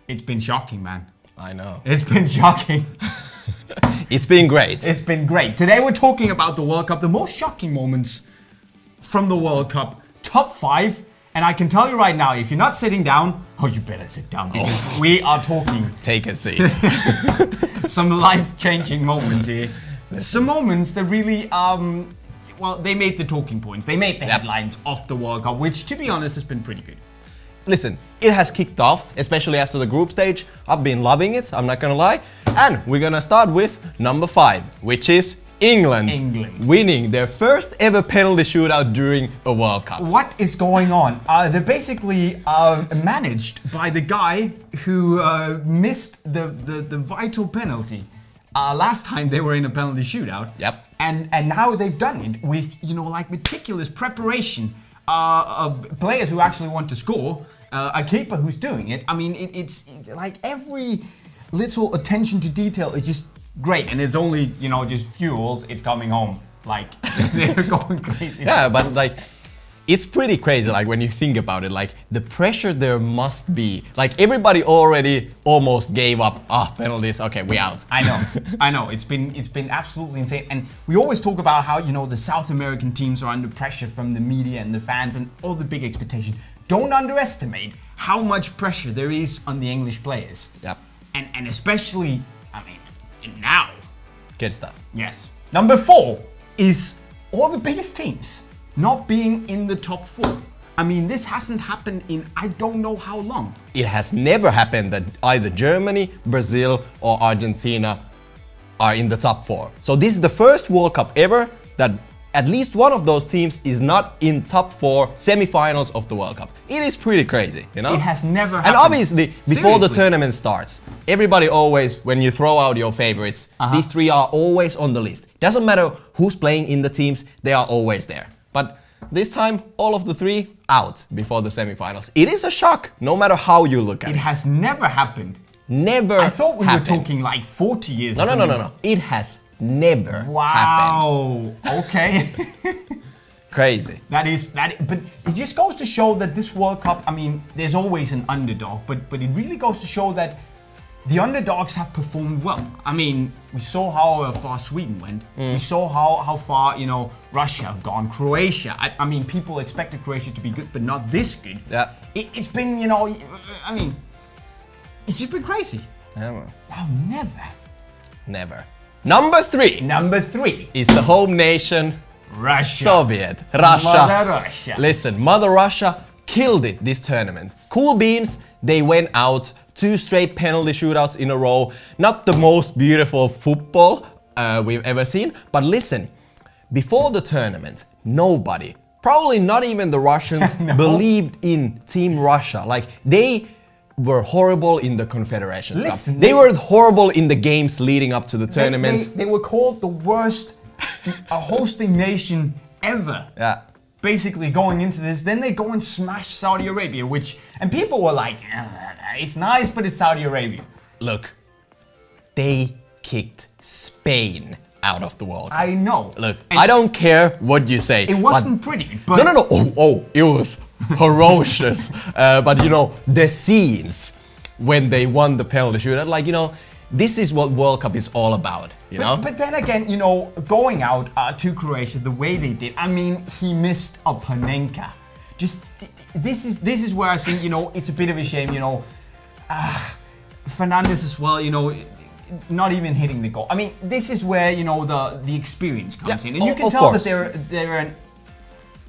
It's been shocking, man. I know. It's been shocking. It's been great. It's been great. Today we're talking about the World Cup, the most shocking moments from the World Cup. Top 5. And I can tell you right now, if you're not sitting down, oh, you better sit down because we are talking. Take a seat. Some life-changing moments here. Some moments that really, well, they made the talking points. They made the headlines of the World Cup, which, to be honest, has been pretty good. Listen, it has kicked off, especially after the group stage. I've been loving it, I'm not gonna lie. And we're gonna start with number 5, which is England. Winning their first ever penalty shootout during a World Cup. What is going on? They're basically managed by the guy who missed the vital penalty last time they were in a penalty shootout. Yep. And now they've done it with, you know, like meticulous preparation. Players who actually want to score, a keeper who's doing it. I mean, it's like every little attention to detail is just great, and it's only, you know, just fuels. It's coming home. Like, they're going crazy. Yeah, but like, it's pretty crazy, like, when you think about it, like, the pressure there must be. Like, everybody already almost gave up. Penalties, okay, we out. I know, it's been absolutely insane. And we always talk about how, you know, the South American teams are under pressure from the media and the fans and all the big expectations. Don't underestimate how much pressure there is on the English players. Yep. And especially, I mean, now. Good stuff. Yes. Number 4 is all the biggest teams not being in the top 4. I mean, this hasn't happened in I don't know how long. It has never happened that either Germany, Brazil or Argentina are in the top 4. So this is the first World Cup ever that at least one of those teams is not in top 4 semi-finals of the World Cup. It is pretty crazy, you know? It has never happened. And obviously, before the tournament starts, everybody always, when you throw out your favorites, these 3 are always on the list. Doesn't matter who's playing in the teams, they are always there. But this time, all of the 3 out before the semi-finals. It is a shock, no matter how you look at it. It has never happened. Never I thought we happened. were talking like 40 years. No. It has never happened. Wow. Okay. Crazy. But it just goes to show that this World Cup, I mean, there's always an underdog, but it really goes to show that the underdogs have performed well. I mean, we saw how far Sweden went. We saw how far, you know, Russia have gone. Croatia. I mean, people expected Croatia to be good, but not this good. Yeah. It's been, you know, I mean, it's just been crazy. Never. Wow, Never. Number 3. Number 3 is the home nation, Russia. Russia. Mother Russia. Listen, Mother Russia killed it this tournament. Cool beans, they went out 2 straight penalty shootouts in a row. Not the most beautiful football we've ever seen, but listen, before the tournament, nobody, probably not even the Russians, believed in Team Russia. Like, they were horrible in the Confederation Cup. They were horrible in the games leading up to the tournament. They were called the worst hosting nation ever. Yeah. Basically going into this, then they go and smash Saudi Arabia, and people were like, it's nice, but it's Saudi Arabia. Look, they kicked Spain out of the World Cup. I know. Look, I don't care what you say. It wasn't pretty, but... No. Oh, it was ferocious. But, you know, the scenes when they won the penalty shootout, like, you know, this is what World Cup is all about, you know? But then again, you know, going out to Croatia the way they did, I mean, he missed a Panenka. Just, this is where I think, you know, it's a bit of a shame, you know. Fernandes as well, you know, not even hitting the goal. I mean, this is where, you know, the experience comes in. And you can tell that they're an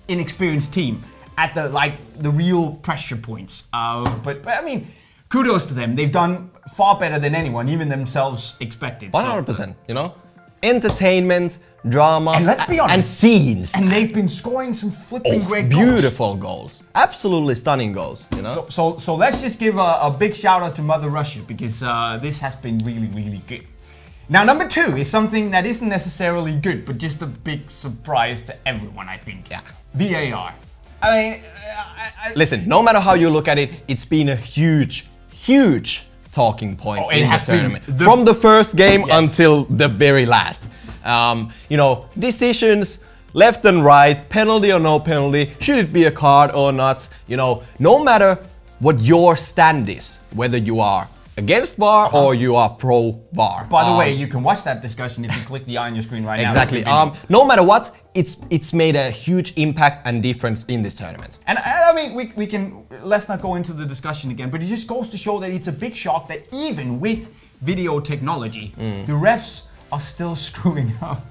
inexperienced team at the real pressure points. But I mean, kudos to them. They've done far better than anyone, even themselves, expected. 100%, you know? Entertainment, drama, and let's be honest, and scenes. And they've been scoring some flipping great goals. Beautiful goals. Absolutely stunning goals, you know? So let's just give a big shout out to Mother Russia, because this has been really, really good. Now, number 2 is something that isn't necessarily good, but just a big surprise to everyone, I think. Yeah. VAR. I mean... Listen, no matter how you look at it, it's been a huge talking point in the tournament. From the first game until the very last. You know, decisions left and right, penalty or no penalty, should it be a card or not, you know, no matter what your stand is, whether you are against VAR or you are pro VAR. By the way, you can watch that discussion if you click the eye on your screen right now. Exactly. No matter what, it's made a huge impact and difference in this tournament. And I mean, we can, let's not go into the discussion again, but it just goes to show that it's a big shock that even with video technology, the refs are still screwing up.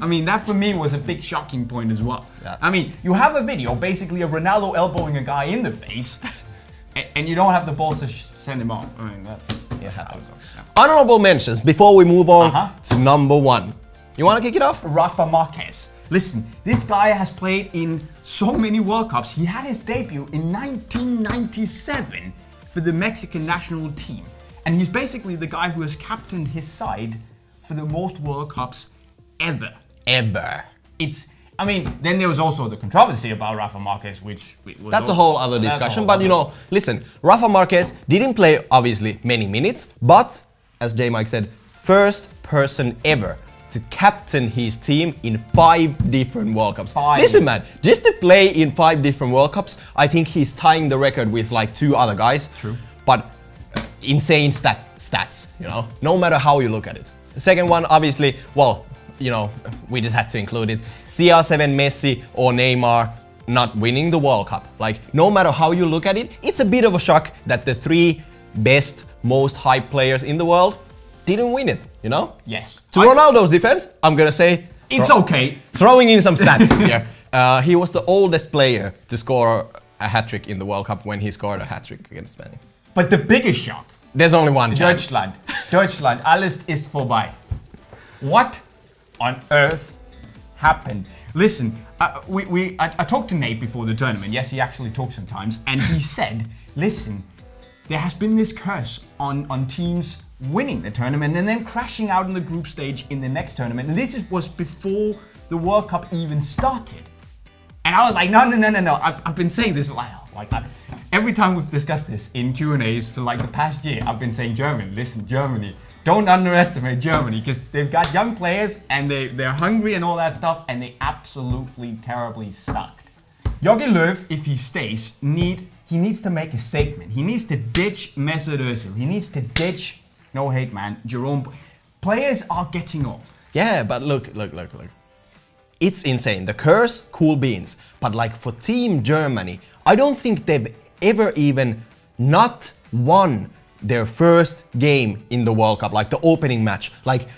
I mean, that for me was a big shocking point as well. Yeah. I mean, you have a video basically of Ronaldo elbowing a guy in the face, and you don't have the balls to send him off. I mean, that's happens. Yeah. Honorable mentions before we move on to number 1. You want to kick it off? Rafa Marquez. Listen, this guy has played in so many World Cups. He had his debut in 1997 for the Mexican national team. And he's basically the guy who has captained his side for the most World Cups ever. I mean, then there was also the controversy about Rafa Marquez, which was... That's a whole other discussion, but you know, listen, Rafa Marquez didn't play, obviously, many minutes, but, as Jay Mike said, first person ever to captain his team in 5 different World Cups. Listen, man, just to play in 5 different World Cups, I think he's tying the record with like 2 other guys. True. But insane stats, you know, no matter how you look at it. The second one, obviously, well, you know, we just had to include it. CR7 Messi or Neymar not winning the World Cup. Like, no matter how you look at it, it's a bit of a shock that the 3 best, most hyped players in the world didn't win it, you know? Yes. To Ronaldo's defense, I'm gonna say... It's okay. Throwing in some stats here. He was the oldest player to score a hat-trick in the World Cup when he scored a hat-trick against Spain. But the biggest shock... There's only one chance. Deutschland, alles ist vorbei. What on earth happened? Listen, I talked to Nate before the tournament. Yes, he actually talks sometimes. And he said, listen, there has been this curse on teams winning the tournament and then crashing out in the group stage in the next tournament. And this was before the World Cup even started. And I was like, no. I've been saying this like every time we've discussed this in Q&As for like the past year. I've been saying, Germany, listen, Germany, don't underestimate Germany because they've got young players and they're hungry and all that stuff, and they absolutely terribly sucked. Jogi Löw, if he stays, he needs to make a statement. He needs to ditch Mesut Özil. He needs to ditch, no hate man, Jerome. Players are getting old. Yeah, but look. It's insane. The curse, cool beans. But like for Team Germany, I don't think they've ever even not won their first game in the World Cup, like the opening match. Like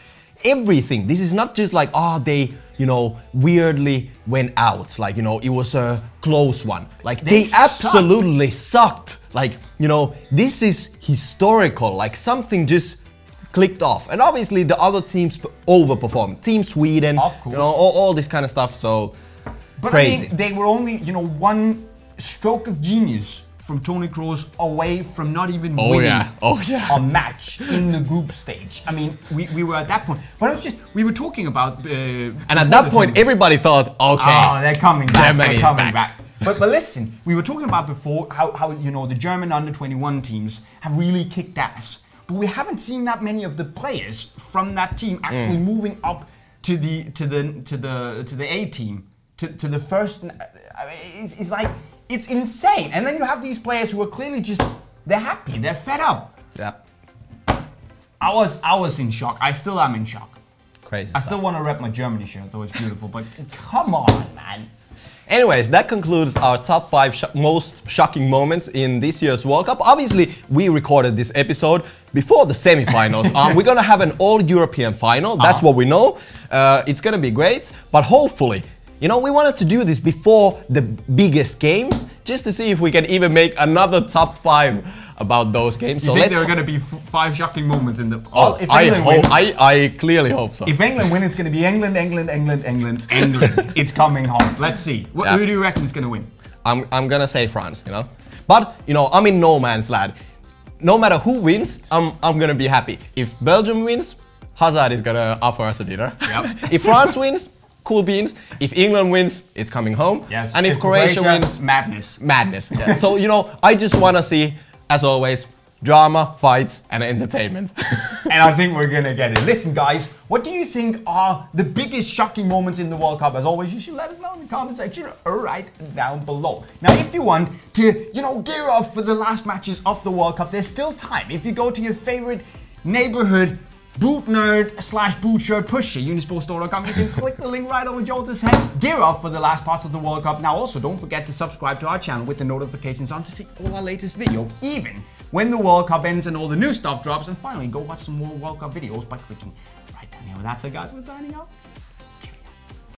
everything. This is not just like, they, you know, weirdly went out. Like, you know, it was a close one. Like they absolutely sucked. Like, you know, this is historical. Like something just clicked off. And obviously the other teams overperformed. Team Sweden, of course. You know, all this kind of stuff. So, but crazy. I mean, they were only, you know, one stroke of genius from Toni Kroos away from not even winning a match in the group stage. I mean, we were at that point. But it was just, we were talking about... and at that point, everybody thought, okay, they're coming back. Germany is back. But listen, we were talking about before how you know, the German under-21 teams have really kicked ass. But we haven't seen that many of the players from that team actually moving up to the A team, to the first. I mean, it's like, it's insane. And then you have these players who are clearly just, they're happy, they're fed up. Yeah. I was in shock. I still am in shock. Crazy. I still want to rep my Germany shirt, though it's beautiful. But come on, man. Anyways, that concludes our top 5 most shocking moments in this year's World Cup. Obviously, we recorded this episode before the semi-finals. We're gonna have an all-European final. That's what we know. It's gonna be great, but hopefully, you know, we wanted to do this before the biggest games, just to see if we can even make another top 5 about those games. You think there are going to be 5 shocking moments in the... if I clearly hope so. If England win, it's going to be England. It's coming home. Let's see. Who do you reckon is going to win? I'm going to say France, you know. But, you know, I'm in no man's land. No matter who wins, I'm going to be happy. If Belgium wins, Hazard is going to offer us a dinner. Yep. If France wins, cool beans. If England wins, it's coming home. Yes. And if Croatia wins... Madness. Yeah. So, you know, I just want to see, as always, drama, fights, and entertainment. And I think we're gonna get it. Listen, guys, what do you think are the biggest shocking moments in the World Cup? As always, you should let us know in the comment section right down below. Now, if you want to, gear up for the last matches of the World Cup, there's still time. If you go to your favorite neighborhood boot nerd / boot shirt pusher, unisportstore.com, you can click the link right over Jolter's head. Gear up for the last parts of the World Cup. Now, also, don't forget to subscribe to our channel with the notifications on to see all our latest video, even when the World Cup ends and all the new stuff drops. And finally, go watch some more World Cup videos by clicking right down here. With that said, guys, we're signing out.